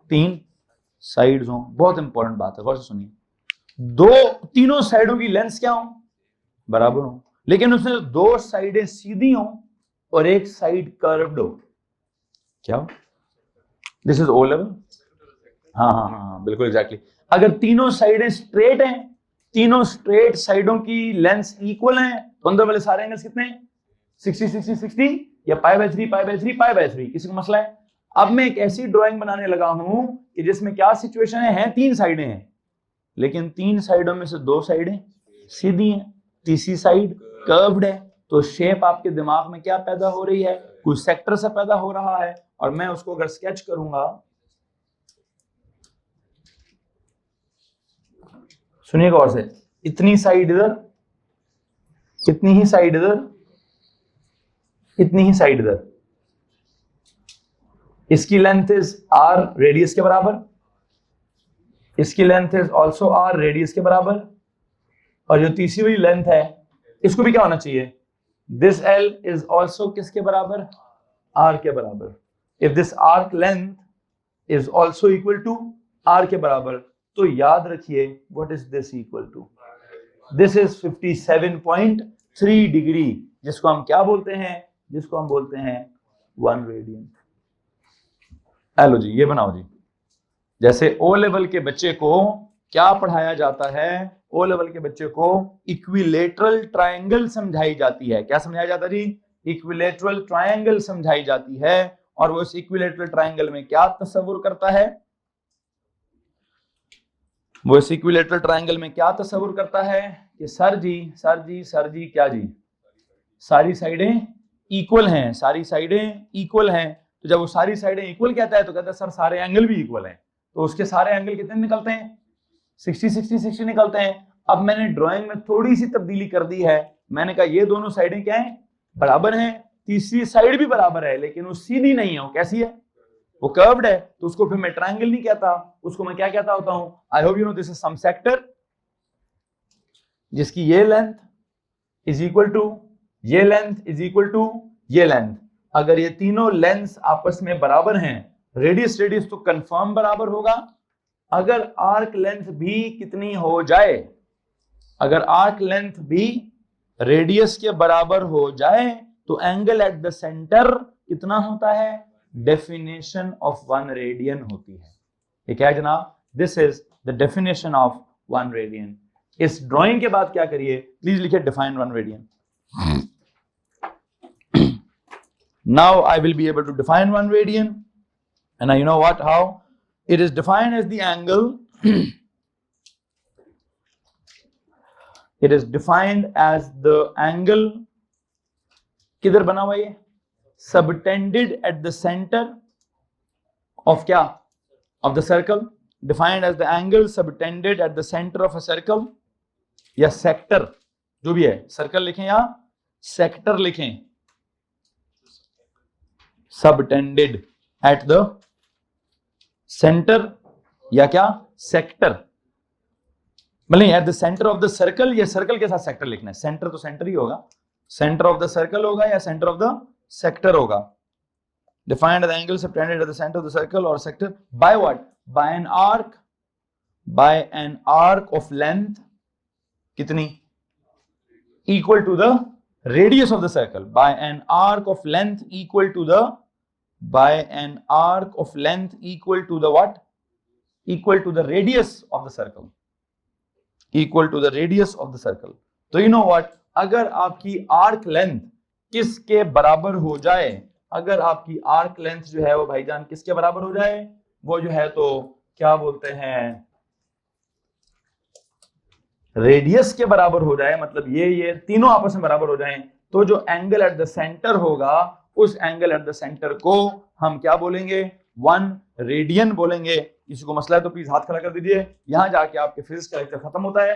Speaker 1: 3 साइड्स हो, बहुत इंपॉर्टेंट बात है, गौर से सुनिए, तीनों साइडों की लेंथ क्या हो, बराबर हो, लेकिन उसमें दो साइडें सीधी हो और एक साइड कर्व्ड हो, क्या हो, दिस इज ओ लेवल। हाँ, बिल्कुल एग्जैक्टली। अगर तीनों साइडें स्ट्रेट हैं, तीनों स्ट्रेट साइडों की लेंथ इक्वल हैं, तो अंदर वाले सारे एंगल्स कितने हैं, 60 60 60 या π/3 π/3 π/3। किसी को मसला है? अब मैं एक ऐसी ड्राइंग बनाने लगा हूं कि जिसमें क्या सिचुएशन है, तीन साइडें हैं, लेकिन तीन साइडों में से दो साइडें सीधी हैं, तीसरी साइड कर्व्ड है, तो शेप आपके दिमाग में क्या पैदा हो रही है, कुछ सेक्टर से पैदा हो रहा है, और मैं उसको अगर स्केच करूंगा, सुनिएगा और से, इतनी साइड इधर, इतनी ही साइड इधर, इतनी ही साइड इधर, इसकी लेंथ इज r रेडियस के बराबर, इसकी length is also r radius के बराबर, और जो तीसरी वाली लेंथ है इसको भी क्या होना चाहिए, दिस l इज ऑल्सो किसके बराबर, r के बराबर। If this arc length is also equal to r के बराबर, तो याद रखिए what is this equal to, this is 57.3 degree, जिसको हम क्या बोलते हैं, जिसको हम बोलते हैं 1 रेडियन। हेलो जी, ये बनाओ जी, जैसे ओ लेवल के बच्चे को क्या पढ़ाया जाता है, ओ लेवल के बच्चे को इक्विलेटरल ट्रायंगल समझाई जाती है, क्या समझाया जाता है जी, इक्विलेटरल ट्रायंगल समझाई जाती है, और वो इस इक्विलेटरल ट्रायंगल में क्या तस्वुर करता है, वो इस इक्विलेटरल ट्रायंगल में क्या तस्वुर करता है कि सर जी क्या जी, सारी साइडें इक्वल हैं, सारी साइडें इक्वल हैं, तो जब वो सारी साइडें इक्वल कहता है तो कहता है सर सारे एंगल भी इक्वल हैं, तो उसके सारे एंगल कितने निकलते हैं, 60 60 60 निकलते हैं। अब मैंने ड्राइंग में थोड़ी सी तब्दीली कर दी है, मैंने कहा ये दोनों साइडें क्या हैं, बराबर हैं, तीसरी साइड भी बराबर है, लेकिन वो सीधी नहीं है, वो कैसी है, वो कर्व्ड है, तो उसको फिर मैं ट्रायंगल नहीं कहता, उसको मैं क्या कहता होता हूं, I hope you know this is some sector जिसकी ये लेंथ इज इक्वल टू ये लेंथ इज इक्वल टू ये लेंथ। अगर ये तीनों लेंथ आपस में बराबर हैं, रेडियस रेडियस तो कंफर्म बराबर होगा, अगर आर्क लेंथ भी कितनी हो जाए, अगर आर्क लेंथ भी रेडियस के बराबर हो जाए, तो एंगल एट द सेंटर कितना होता है, डेफिनेशन ऑफ 1 रेडियन होती है। ये क्या है जनाब, this is the definition of 1 radian. इस ड्राइंग के बाद क्या करिए, प्लीज लिखिए define 1 radian. Now I will be able to define 1 radian, and now you know what, how it is defined as the angle it is defined as the angle किधर बना हुआ ये, subtended at the center of क्या, of the circle, defined as the angle subtended at the center of a circle, या sector जो भी है, circle लिखें या sector लिखें, सबटेंडेड एट द सेंटर या क्या, सेक्टर, मतलब eight the centre of the circle, या सर्कल के साथ सेक्टर लिखना है, सेंटर तो सेंटर ही होगा, सेंटर ऑफ द सर्कल होगा या सेंटर ऑफ द सेक्टर होगा। Defined the angle subtended at the centre of the circle और sector by what, by an arc of length कितनी, equal to the radius of the circle, by an arc of length equal to the, by an arc of length equal to the what, equal to the radius of the circle, equal to the radius of the circle। तो you know what, अगर आपकी arc length किसके बराबर हो जाए, अगर आपकी arc length जो है वो भाईजान किसके बराबर हो जाए, वो जो है तो क्या बोलते हैं, रेडियस के बराबर हो जाए, मतलब ये तीनों आपस में बराबर हो जाएं, तो जो एंगल एट द सेंटर होगा, उस एंगल एट द सेंटर को हम क्या बोलेंगे, 1 रेडियन बोलेंगे। किसी को मसला है तो प्लीज हाथ खड़ा कर दीजिए, यहां जाके आपके फिजिक्स का लेक्चर खत्म होता है।